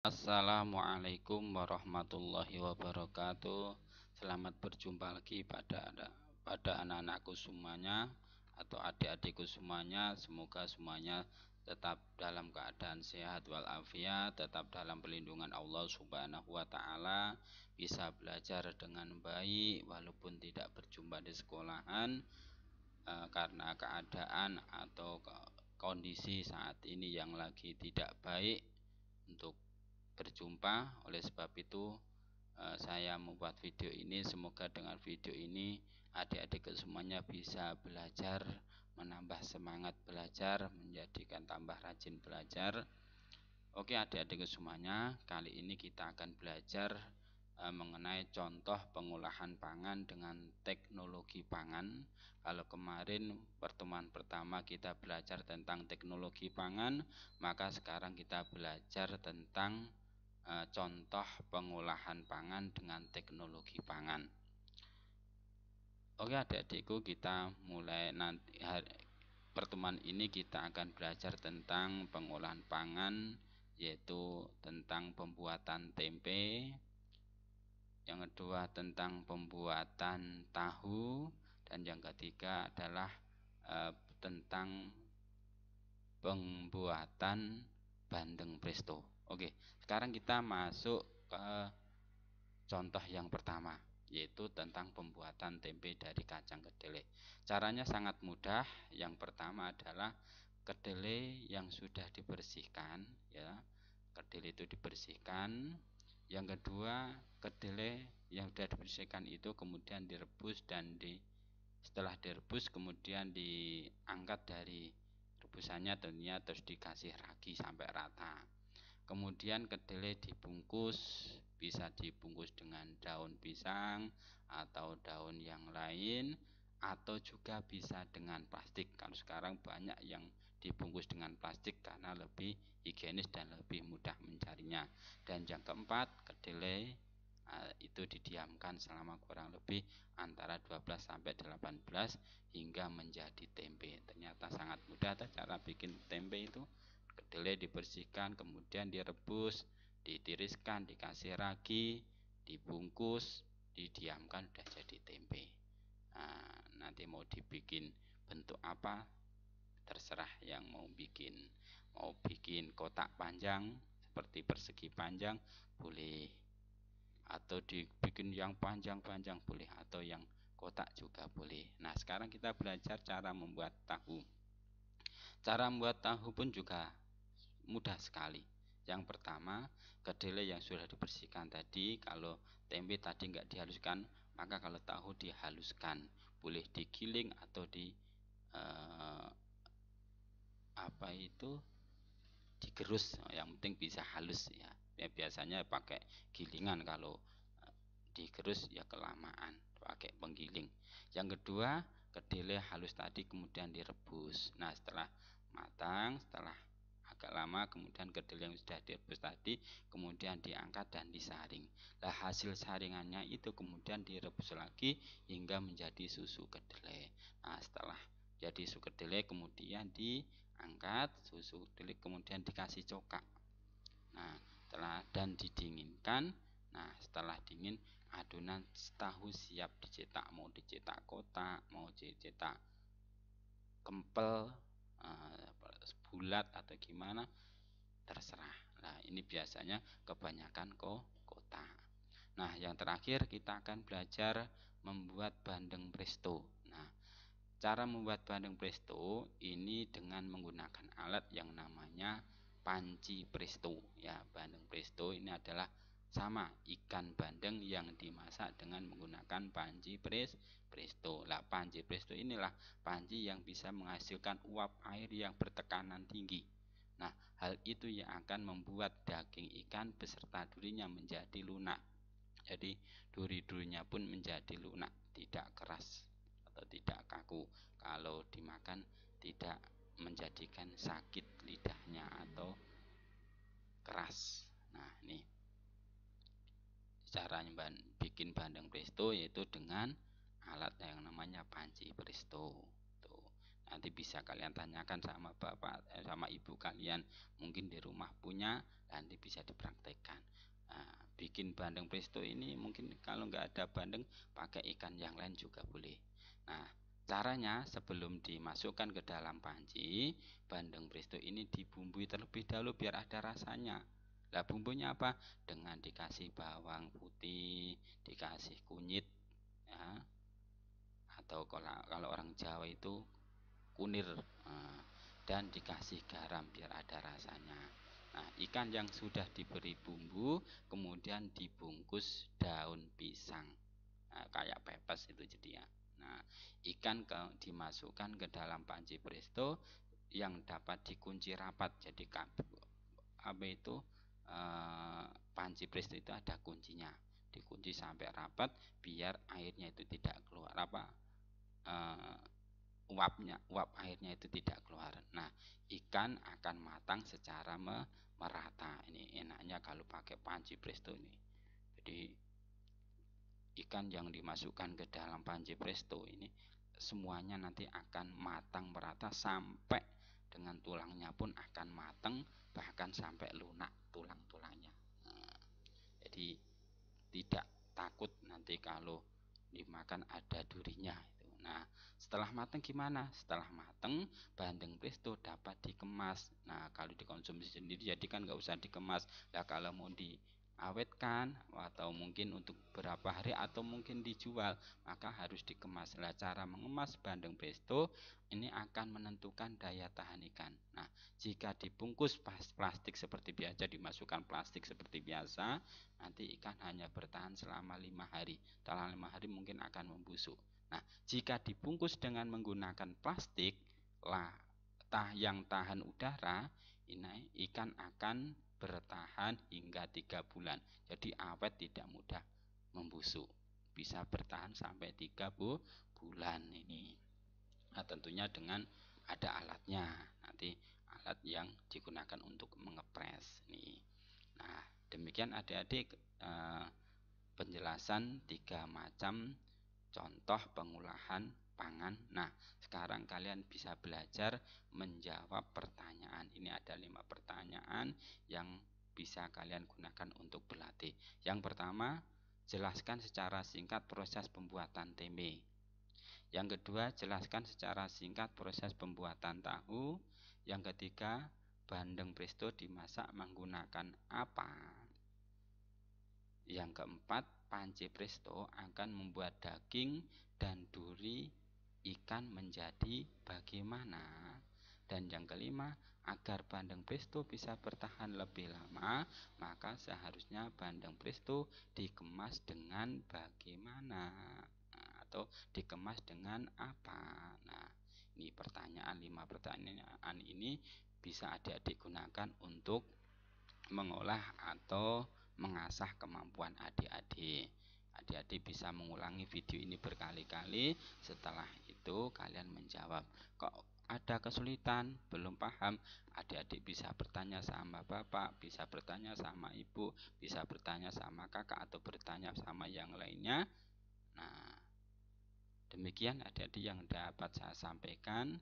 Assalamualaikum warahmatullahi wabarakatuh. Selamat berjumpa lagi pada anak-anakku semuanya atau adik-adikku semuanya. Semoga semuanya tetap dalam keadaan sehat walafiat, tetap dalam perlindungan Allah Subhanahu wa taala, bisa belajar dengan baik walaupun tidak berjumpa di sekolahan karena keadaan atau kondisi saat ini yang lagi tidak baik untuk berjumpa. Oleh sebab itu saya membuat video ini. Semoga dengan video ini adik-adik semuanya bisa belajar, menambah semangat belajar, menjadikan tambah rajin belajar. Oke adik-adik semuanya, kali ini kita akan belajar mengenai contoh pengolahan pangan dengan teknologi pangan. Kalau kemarin pertemuan pertama kita belajar tentang teknologi pangan, maka sekarang kita belajar tentang contoh pengolahan pangan dengan teknologi pangan. Oke adik-adikku, kita mulai nanti pertemuan ini kita akan belajar tentang pengolahan pangan, yaitu tentang pembuatan tempe. Yang kedua tentang pembuatan tahu, dan yang ketiga adalah tentang pembuatan bandeng presto. Oke, sekarang kita masuk ke contoh yang pertama, yaitu tentang pembuatan tempe dari kacang kedelai. Caranya sangat mudah. Yang pertama adalah kedelai yang sudah dibersihkan, ya. Kedelai itu dibersihkan. Yang kedua, kedelai yang sudah dibersihkan itu kemudian direbus, dan setelah direbus kemudian diangkat dari rebusannya tentunya, terus dikasih ragi sampai rata. Kemudian kedelai dibungkus, bisa dibungkus dengan daun pisang atau daun yang lain, atau juga bisa dengan plastik. Kalau sekarang banyak yang dibungkus dengan plastik karena lebih higienis dan lebih mudah mencarinya. Dan yang keempat, kedelai itu didiamkan selama kurang lebih antara 12 sampai 18 hingga menjadi tempe. Ternyata sangat mudah cara bikin tempe itu. Kedelai dibersihkan, kemudian direbus, ditiriskan, dikasih ragi, dibungkus, didiamkan, sudah jadi tempe. Nah, nanti mau dibikin bentuk apa terserah yang mau bikin. Mau bikin kotak panjang seperti persegi panjang boleh, atau dibikin yang panjang-panjang boleh, atau yang kotak juga boleh. Nah, sekarang kita belajar cara membuat tahu. Cara membuat tahu pun juga mudah sekali. Yang pertama, kedelai yang sudah dibersihkan tadi. Kalau tempe tadi nggak dihaluskan, maka kalau tahu dihaluskan, boleh digiling atau digerus. Yang penting bisa halus, ya. Biasanya pakai gilingan, kalau digerus ya kelamaan, pakai penggiling. Yang kedua, kedelai halus tadi kemudian direbus. Nah, setelah matang, setelah agak lama, kemudian kedelai yang sudah direbus tadi kemudian diangkat dan disaring. Nah, hasil saringannya itu kemudian direbus lagi hingga menjadi susu kedelai. Nah, setelah jadi susu kedelai kemudian diangkat, susu kedelai kemudian dikasih cokak. Nah, dan didinginkan. Nah, setelah dingin, adonan tahu siap dicetak. Mau dicetak kotak, mau dicetak kempel, bulat atau gimana, terserah. Nah, ini biasanya kebanyakan kotak. Nah, yang terakhir kita akan belajar membuat bandeng presto. Nah, cara membuat bandeng presto ini dengan menggunakan alat yang namanya panci presto, ya. Bandeng presto ini adalah sama ikan bandeng yang dimasak dengan menggunakan panci presto. Lah, panci presto inilah panci yang bisa menghasilkan uap air yang bertekanan tinggi. Nah, hal itu yang akan membuat daging ikan beserta durinya menjadi lunak. Jadi duri-durinya pun menjadi lunak, tidak keras atau tidak kaku. Kalau dimakan tidak menjadikan sakit lidahnya atau keras. Nah, ini cara bikin bandeng presto, yaitu dengan alat yang namanya panci presto. Tuh. Nanti bisa kalian tanyakan sama bapak, sama ibu kalian, mungkin di rumah punya, nanti bisa dipraktekkan. Nah, bikin bandeng presto ini mungkin kalau nggak ada bandeng, pakai ikan yang lain juga boleh. Nah, caranya sebelum dimasukkan ke dalam panci, bandeng presto ini dibumbui terlebih dahulu biar ada rasanya. Lah bumbunya apa? Dengan dikasih bawang putih, dikasih kunyit, ya, atau kalau orang Jawa itu kunir, dan dikasih garam biar ada rasanya. Nah, ikan yang sudah diberi bumbu kemudian dibungkus daun pisang, nah, kayak pepes itu jadi ya. Nah, ikan dimasukkan ke dalam panci presto yang dapat dikunci rapat. Jadi apa itu, panci presto itu ada kuncinya, dikunci sampai rapat biar airnya itu tidak keluar, apa, uap airnya itu tidak keluar. Nah, ikan akan matang secara merata. Ini enaknya kalau pakai panci presto ini. Jadi ikan yang dimasukkan ke dalam panci presto ini semuanya nanti akan matang merata, sampai dengan tulangnya pun akan matang, bahkan sampai lunak tulang-tulangnya. Nah, jadi tidak takut nanti kalau dimakan ada durinya itu. Nah, setelah matang gimana? Setelah matang, bandeng presto dapat dikemas. Nah, kalau dikonsumsi sendiri jadi kan nggak usah dikemas. Nah, kalau mau diawetkan atau mungkin untuk beberapa hari atau mungkin dijual, maka harus dikemas. Nah, cara mengemas bandeng presto ini akan menentukan daya tahan ikan. Nah, jika dibungkus plastik seperti biasa, dimasukkan plastik seperti biasa, nanti ikan hanya bertahan selama 5 hari. Setelah 5 hari mungkin akan membusuk. Nah, jika dibungkus dengan menggunakan plastik yang tahan udara, ini ikan akan bertahan hingga 3 bulan. Jadi awet, tidak mudah membusuk. Bisa bertahan sampai 3 bulan ini. Nah, tentunya dengan ada alatnya. Nanti alat yang digunakan untuk mengepres nih. Nah, demikian adik-adik, penjelasan 3 macam contoh pengolahan pangan. Nah, sekarang kalian bisa belajar menjawab pertanyaan. Ini ada 5 pertanyaan yang bisa kalian gunakan untuk berlatih. Yang pertama, jelaskan secara singkat proses pembuatan tempe. Yang kedua, jelaskan secara singkat proses pembuatan tahu. Yang ketiga, bandeng presto dimasak menggunakan apa? Yang keempat, panci presto akan membuat daging dan duri ikan menjadi bagaimana? Dan yang kelima, agar bandeng presto bisa bertahan lebih lama, maka seharusnya bandeng presto dikemas dengan bagaimana? Atau dikemas dengan apa? Nah, ini pertanyaan, 5 pertanyaan ini bisa adik-adik gunakan untuk mengolah atau mengasah kemampuan adik-adik. Adik-adik bisa mengulangi video ini berkali-kali. Setelah itu kalian menjawab. Kok ada kesulitan, belum paham, adik-adik bisa bertanya sama bapak, bisa bertanya sama ibu, bisa bertanya sama kakak, atau bertanya sama yang lainnya. Nah, demikian adik-adik yang dapat saya sampaikan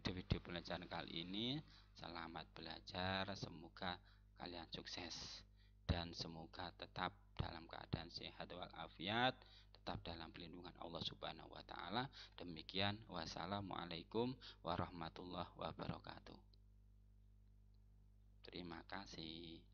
video pelajaran kali ini. Selamat belajar, semoga kalian sukses dan semoga tetap dalam keadaan sehat walafiat, tetap dalam perlindungan Allah Subhanahu wa taala. Demikian, wassalamualaikum warahmatullahi wabarakatuh. Terima kasih.